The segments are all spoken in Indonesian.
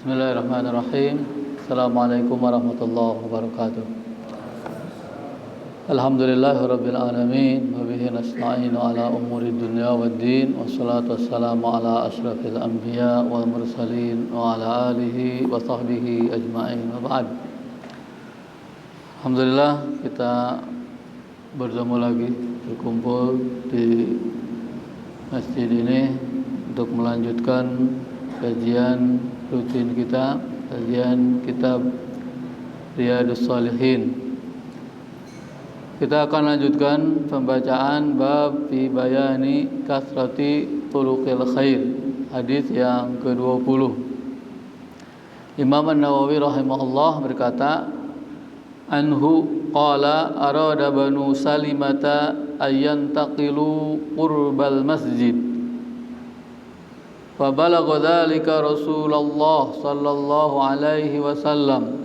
Bismillahirrahmanirrahim. Assalamualaikum warahmatullahi wabarakatuh. Alhamdulillahirabbil alamin wa bihi nasta'inu ala umuri dunya waddin wassalatu wassalamu ala asyrafil anbiya wal mursalin wa ala alihi wa sahbihi ajma'in wa ba'd. Alhamdulillah kita bertemu lagi, berkumpul di masjid ini untuk melanjutkan kajian rutin kita, kajian kitab Riyadhus Shalihin. Kita akan lanjutkan pembacaan bab fi bayani kasrati turuqil khair, hadis yang ke-20. Imam An-Nawawi rahimahullah berkata, anhu qala arada banu salimata ayyantaqilu qurbal masjid fa balagha dhalika Rasulullah sallallahu alaihi wasallam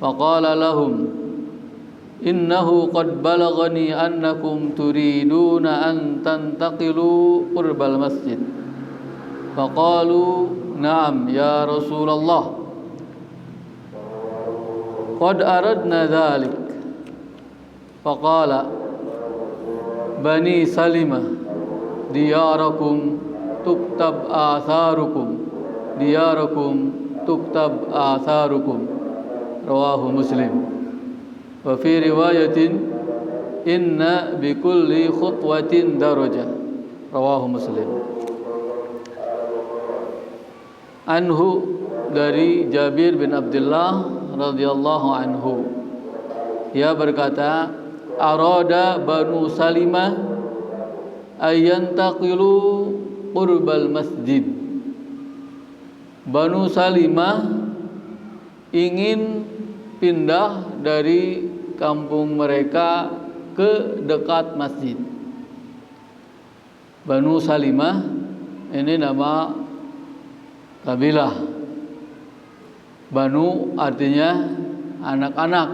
fa qala lahum innahu qad balaghani annakum turiduna an tantaqilu qurbal masjid fa qalu na'am ya Rasulullah qad aradna dhalik fa qala bani salimah diyarakum tuktab atharukum rawahu Muslim wa fi riwayatin inna bi kulli khutwatin darajah rawahu Muslim. Anhu, dari Jabir bin Abdullah radhiyallahu anhu, ia berkata, arada banu salimah ayyantaqilu qurbal masjid. Banu Salimah ingin pindah dari kampung mereka ke dekat masjid. Banu Salimah ini nama kabilah. Banu artinya anak-anak,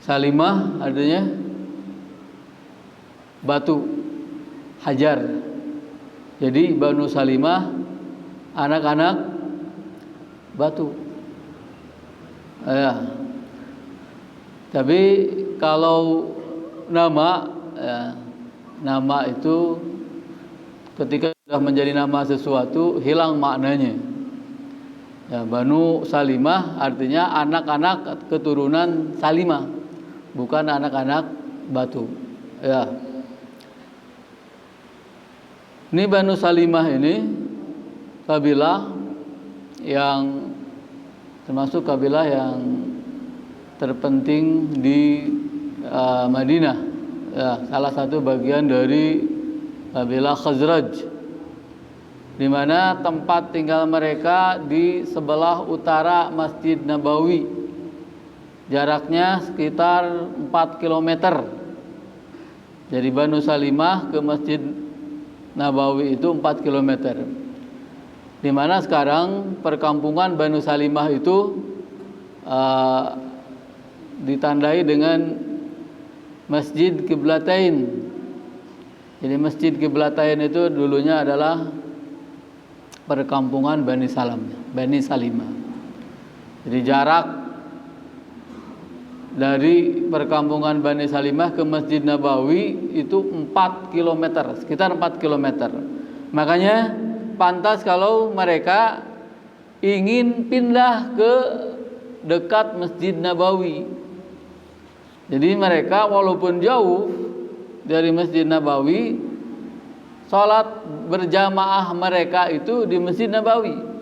Salimah artinya batu, hajar. Jadi Banu Salimah anak-anak batu. Ya. Tapi kalau nama, ya, nama itu ketika sudah menjadi nama sesuatu hilang maknanya. Ya, Banu Salimah artinya anak-anak keturunan Salimah, bukan anak-anak batu. Ya. Ini Banu Salimah ini kabilah yang termasuk kabilah yang terpenting di Madinah. Ya, salah satu bagian dari kabilah Khazraj, di mana tempat tinggal mereka di sebelah utara Masjid Nabawi. Jaraknya sekitar 4 km. Jadi Banu Salimah ke Masjid Nabawi itu 4 km. Di mana sekarang perkampungan Banu Salimah itu ditandai dengan Masjid Qiblatain. Jadi Masjid Qiblatain itu dulunya adalah perkampungan Bani Salimah. Jadi jarak dari perkampungan Bani Salimah ke Masjid Nabawi itu 4 km, sekitar 4 km. Makanya pantas kalau mereka ingin pindah ke dekat Masjid Nabawi. Jadi mereka walaupun jauh dari Masjid Nabawi, salat berjamaah mereka itu di Masjid Nabawi.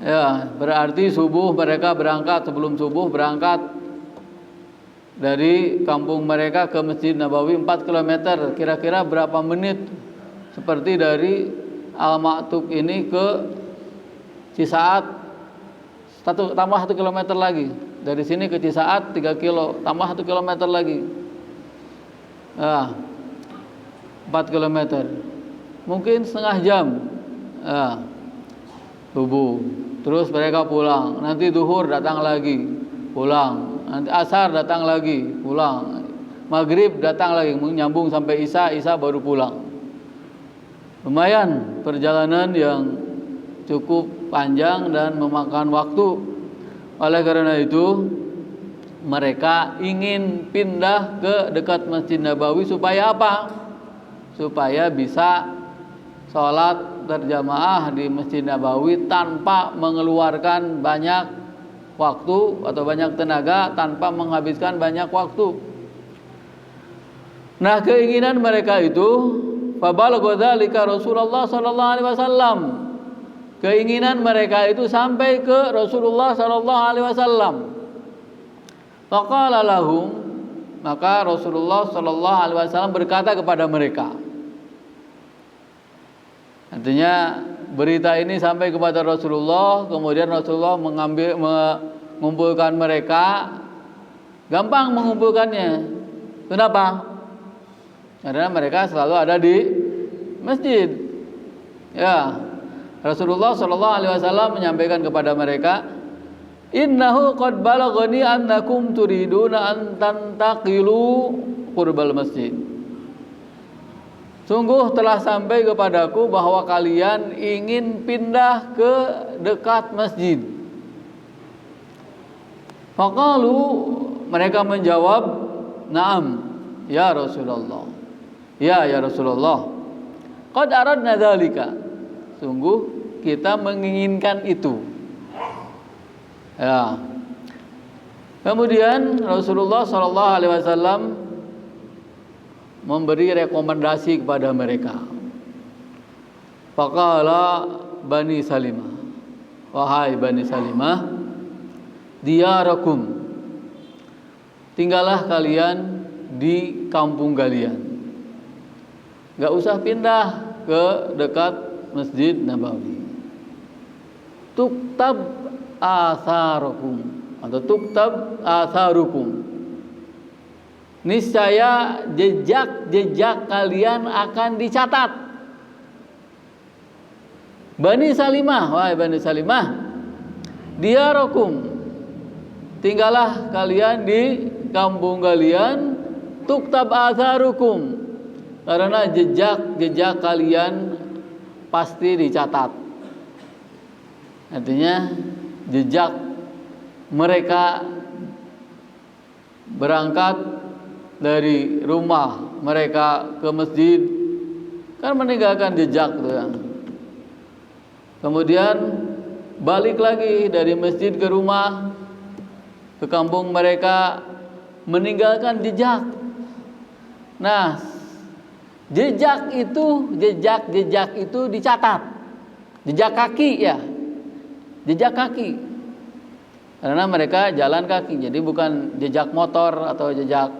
Ya, berarti subuh mereka berangkat, sebelum subuh berangkat dari kampung mereka ke Masjid Nabawi 4 km. Kira-kira berapa menit? Seperti dari Al-Ma'tub ini ke Cisaat, tambah 1 km lagi. Dari sini ke Cisaat 3 kilo, tambah 1 km lagi. Ya, 4 km. Mungkin setengah jam. Ya, subuh. Terus mereka pulang. Nanti duhur datang lagi, pulang. Nanti asar datang lagi, pulang. Maghrib datang lagi, menyambung sampai Isya baru pulang. Lumayan perjalanan yang cukup panjang dan memakan waktu. Oleh karena itu mereka ingin pindah ke dekat Masjid Nabawi supaya apa? Supaya bisa sholat berjamaah di Masjid Nabawi tanpa mengeluarkan banyak waktu atau banyak tenaga, tanpa menghabiskan banyak waktu. Nah, keinginan mereka itu fabalagha dzalika Rasulullah sallallahu alaihi wasallam. Keinginan mereka itu sampai ke Rasulullah sallallahu alaihi wasallam. Faqala lahum, maka Rasulullah sallallahu alaihi wasallam berkata kepada mereka. Artinya berita ini sampai kepada Rasulullah, kemudian Rasulullah mengumpulkan mereka. Gampang mengumpulkannya. Kenapa? Karena mereka selalu ada di masjid. Ya, Rasulullah Shallallahu Alaihi Wasallam menyampaikan kepada mereka, Innahu qad balaghani annakum turiduna an tantaqilu qurbal masjid. Sungguh telah sampai kepadaku bahwa kalian ingin pindah ke dekat masjid. Faqalu, mereka menjawab, Naam, ya Rasulullah. Ya Rasulullah. Qad aradna dzalika. Sungguh kita menginginkan itu. Ya. Kemudian Rasulullah sallallahu alaihi wasallam memberi rekomendasi kepada mereka. Faqala Bani Salimah, wahai Bani Salimah, diyarakum, tinggallah kalian di kampung kalian. Gak usah pindah ke dekat Masjid Nabawi. Tuktab atharukum atau tuktab atharukum. Niscaya jejak-jejak kalian akan dicatat. Bani Salimah, wahai Bani Salimah, diyarakum, tinggallah kalian di kampung kalian, tuktab atharukum, karena jejak-jejak kalian pasti dicatat. Artinya jejak mereka berangkat dari rumah mereka ke masjid kan meninggalkan jejak tuh ya. Kemudian balik lagi dari masjid ke rumah, ke kampung mereka, meninggalkan jejak. Nah, jejak itu dicatat. Jejak kaki ya. Jejak kaki. Karena mereka jalan kaki, jadi bukan jejak motor atau jejak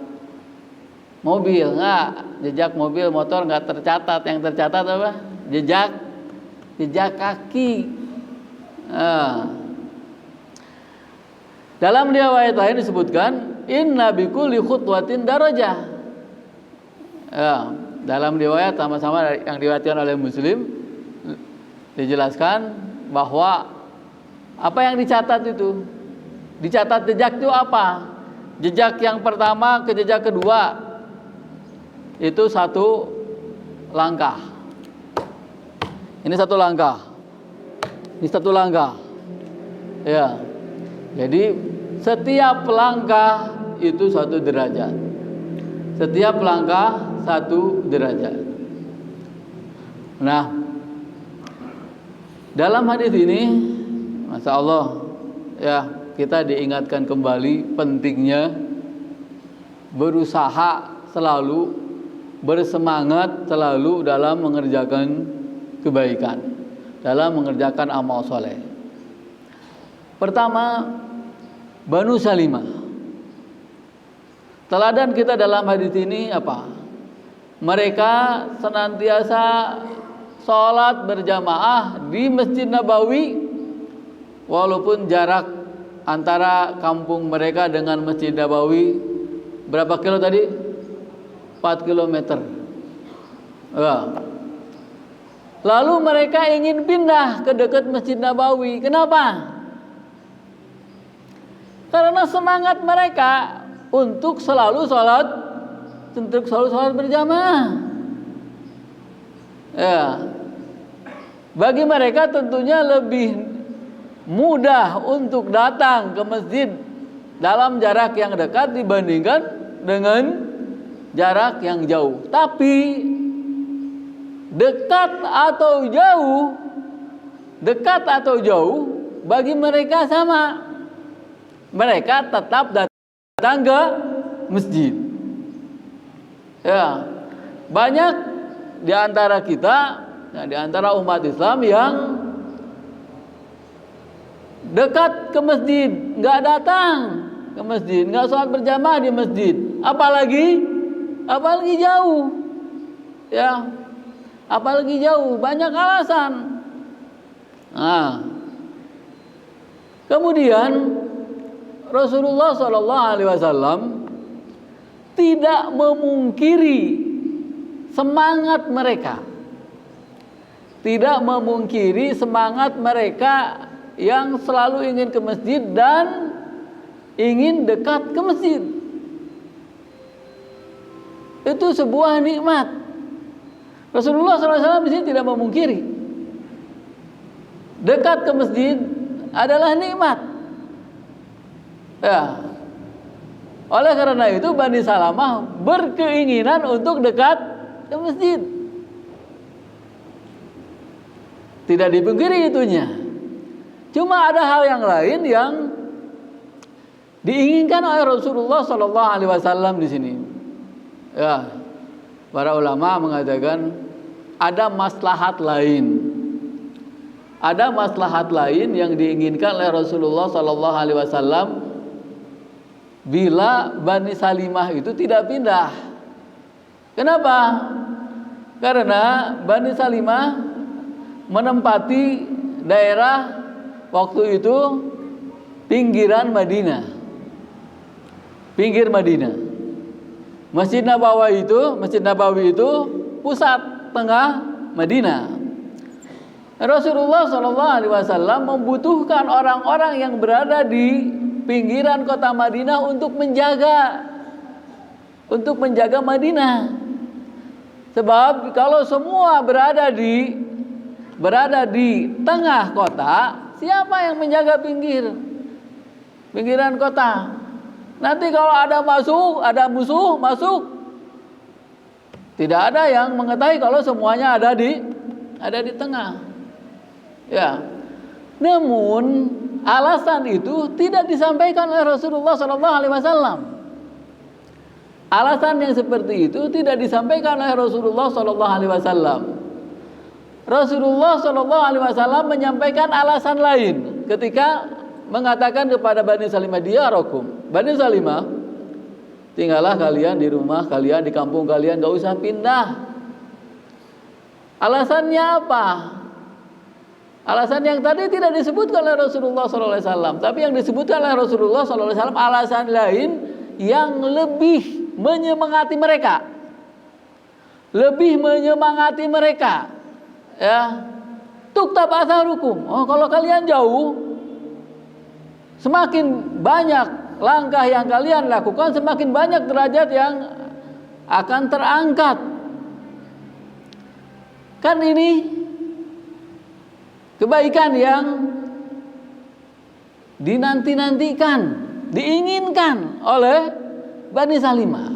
mobil, enggak. Jejak mobil, motor enggak tercatat. Yang tercatat apa? Jejak kaki. Dalam riwayat lain disebutkan inna bikulli khutwatin darajah. Ya, dalam riwayat sama-sama yang diriwayatkan oleh Muslim dijelaskan bahwa apa yang dicatat itu, dicatat jejak itu apa? Jejak yang pertama ke jejak kedua itu satu langkah. Ini satu langkah. Ini satu langkah. Ya. Jadi setiap langkah itu satu derajat. Setiap langkah satu derajat. Nah, dalam hadis ini, Masya Allah, ya, kita diingatkan kembali pentingnya berusaha selalu, bersemangat selalu dalam mengerjakan kebaikan, dalam mengerjakan amal soleh. Pertama, Banu Salimah. Teladan kita dalam hadis ini apa? Mereka senantiasa sholat berjamaah di Masjid Nabawi, walaupun jarak antara kampung mereka dengan Masjid Nabawi berapa kilo tadi? 4 kilometer. Lalu mereka ingin pindah ke dekat Masjid Nabawi. Kenapa? Karena semangat mereka untuk selalu sholat berjamaah. Ya. Bagi mereka tentunya lebih mudah untuk datang ke masjid dalam jarak yang dekat dibandingkan dengan jarak yang jauh. Tapi dekat atau jauh bagi mereka sama. Mereka tetap datang ke masjid. Ya, banyak di antara kita, di antara umat Islam yang dekat ke masjid, nggak datang ke masjid, nggak sholat berjamaah di masjid, apalagi jauh, ya, apalagi jauh, banyak alasan. Nah, kemudian Rasulullah SAW tidak memungkiri semangat mereka, yang selalu ingin ke masjid dan ingin dekat ke masjid. Itu sebuah nikmat. Rasulullah SAW di sini tidak memungkiri dekat ke masjid adalah nikmat. Ya. Oleh karena itu Bani Salamah berkeinginan untuk dekat ke masjid. Tidak dipungkiri itunya. Cuma ada hal yang lain yang diinginkan oleh Rasulullah SAW di sini. Ya, para ulama mengatakan ada maslahat lain. Ada maslahat lain yang diinginkan oleh Rasulullah SAW bila Bani Salimah itu tidak pindah. Kenapa? Karena Bani Salimah menempati daerah waktu itu pinggiran Madinah. Pinggir Madinah. Masjid Nabawi itu pusat tengah Madinah. Rasulullah SAW membutuhkan orang-orang yang berada di pinggiran kota Madinah untuk menjaga Madinah. Sebab kalau semua berada di tengah kota, siapa yang menjaga pinggiran kota? Nanti kalau ada musuh masuk, tidak ada yang mengetahui kalau semuanya ada di tengah. Ya. Namun alasan itu tidak disampaikan oleh Rasulullah SAW. Alasan yang seperti itu tidak disampaikan oleh Rasulullah SAW. Rasulullah SAW menyampaikan alasan lain ketika mengatakan kepada Bani Salimah, diyarakum, Bani Salimah, tinggallah kalian di rumah kalian, di kampung kalian, gak usah pindah. Alasannya apa? Alasan yang tadi tidak disebutkan oleh Rasulullah SAW, tapi yang disebutkan oleh Rasulullah SAW alasan lain yang lebih menyemangati mereka. Ya, tuktab atharukum. Oh, kalau kalian jauh, semakin banyak langkah yang kalian lakukan, semakin banyak derajat yang akan terangkat. Kan ini kebaikan yang dinanti-nantikan, diinginkan oleh Bani Salimah.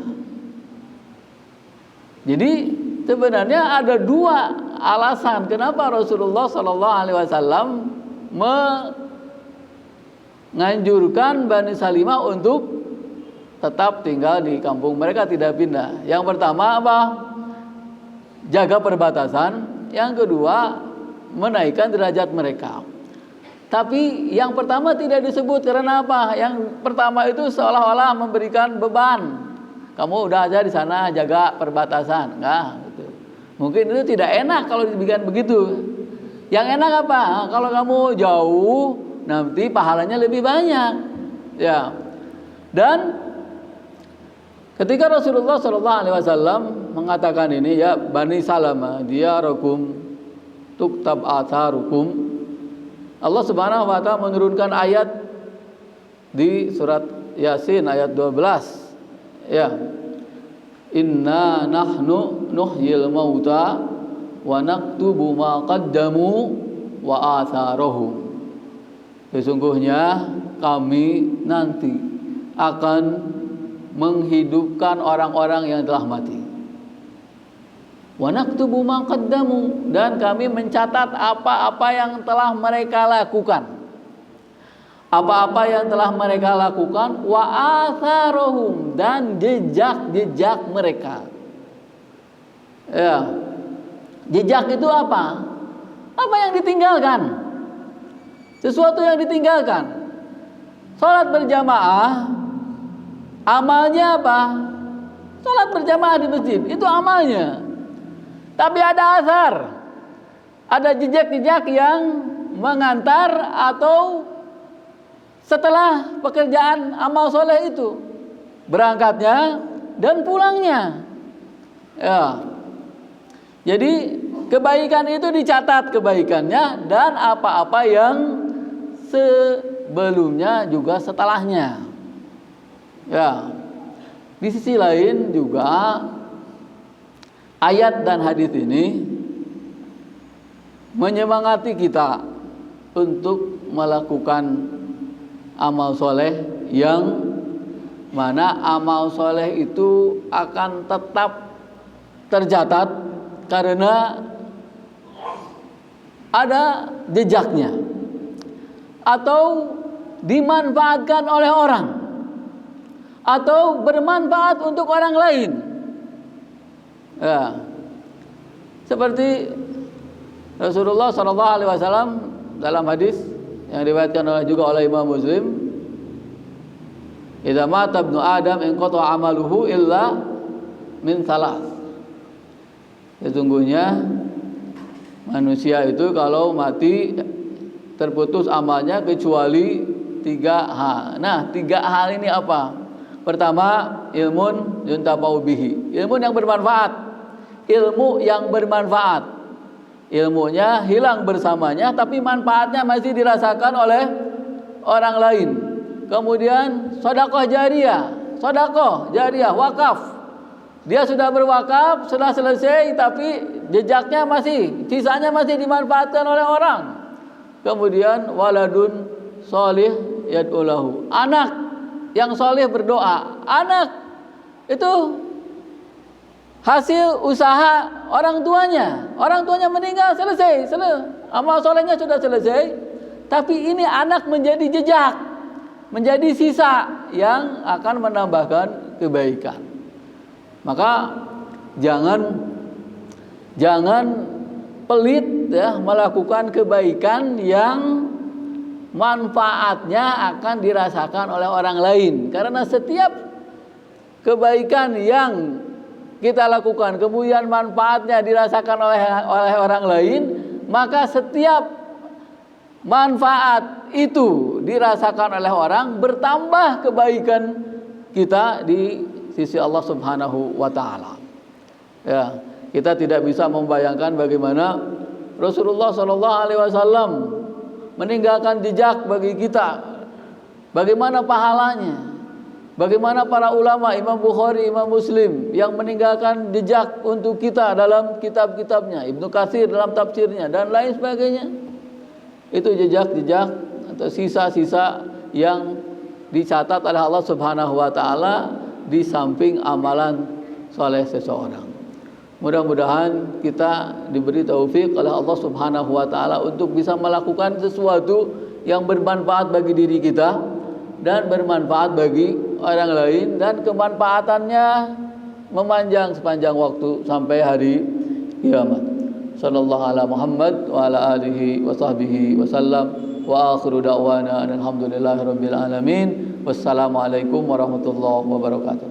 Jadi sebenarnya ada dua alasan kenapa Rasulullah SAW menganjurkan Bani Salimah untuk tetap tinggal di kampung mereka, tidak pindah. Yang pertama apa? Jaga perbatasan. Yang kedua, menaikkan derajat mereka. Tapi yang pertama tidak disebut karena apa? Yang pertama itu seolah-olah memberikan beban. Kamu udah aja di sana jaga perbatasan, enggak gitu. Mungkin itu tidak enak kalau dibikin begitu. Yang enak apa? Kalau kamu jauh, nanti pahalanya lebih banyak. Ya. Dan ketika Rasulullah SAW mengatakan ini, ya Bani Salamah, diyarakum tuktab atharukum, Allah Subhanahu wa taala menurunkan ayat di surat Yasin ayat 12. Ya. Inna nahnu nuhyil mauta wa naktubu ma qaddamu wa atharahum. Sesungguhnya kami nanti akan menghidupkan orang-orang yang telah mati. Wa naktubu ma qaddamu, dan kami mencatat apa-apa yang telah mereka lakukan. Apa-apa yang telah mereka lakukan, wa atharahum, dan jejak-jejak mereka. Ya. Jejak itu apa? Apa yang ditinggalkan? Sesuatu yang ditinggalkan. Salat berjamaah, amalnya apa? Salat berjamaah di masjid, itu amalnya. Tapi ada asar, ada jejak-jejak yang mengantar atau setelah pekerjaan amal soleh itu, berangkatnya dan pulangnya. Ya. Jadi kebaikan itu dicatat kebaikannya dan apa-apa yang sebelumnya juga setelahnya. Ya. Di sisi lain juga ayat dan hadis ini menyemangati kita untuk melakukan amal soleh yang mana amal soleh itu akan tetap tercatat karena ada jejaknya atau dimanfaatkan oleh orang atau bermanfaat untuk orang lain. Ya. Seperti Rasulullah SAW dalam hadis yang diriwayatkan juga oleh Imam Muslim, "Idza mata ibnu Adam inqata amaluhu illa min salas." Sesungguhnya manusia itu kalau mati terputus amalnya kecuali 3 hal. Nah, 3 hal ini apa? Pertama, ilmun yuntafa'u bihi, ilmu yang bermanfaat. Ilmu yang bermanfaat. Ilmunya hilang bersamanya tapi manfaatnya masih dirasakan oleh orang lain. Kemudian sedekah jariah, wakaf. Dia sudah berwakaf, sudah selesai tapi jejaknya masih, sisanya masih dimanfaatkan oleh orang. Kemudian waladun sholih yad'ulahu, anak yang soleh berdoa. Anak itu hasil usaha orang tuanya. Orang tuanya meninggal, selesai. Amal solehnya sudah selesai. Tapi ini anak menjadi jejak, menjadi sisa yang akan menambahkan kebaikan. Maka jangan pelit ya melakukan kebaikan yang manfaatnya akan dirasakan oleh orang lain. Karena setiap kebaikan yang kita lakukan kemudian manfaatnya dirasakan oleh orang lain, maka setiap manfaat itu dirasakan oleh orang, bertambah kebaikan kita di sisi Allah Subhanahu wa taala. Ya, kita tidak bisa membayangkan bagaimana Rasulullah sallallahu alaihi wasallam meninggalkan jejak bagi kita. Bagaimana pahalanya? Bagaimana para ulama Imam Bukhari, Imam Muslim yang meninggalkan jejak untuk kita dalam kitab-kitabnya, Ibnu Katsir dalam tafsirnya dan lain sebagainya. Itu jejak-jejak atau sisa-sisa yang dicatat oleh Allah Subhanahu wa taala di samping amalan soleh seseorang. Mudah-mudahan kita diberi taufik oleh Allah Subhanahu wa taala untuk bisa melakukan sesuatu yang bermanfaat bagi diri kita dan bermanfaat bagi orang lain, dan kemanfaatannya memanjang sepanjang waktu sampai hari kiamat. Sallallahu ala Muhammad wa ala alihi wa sahbihi wasallam, wa akhiru da'wana alhamdulillahi rabbil alamin. Wassalamualaikum warahmatullahi wabarakatuh.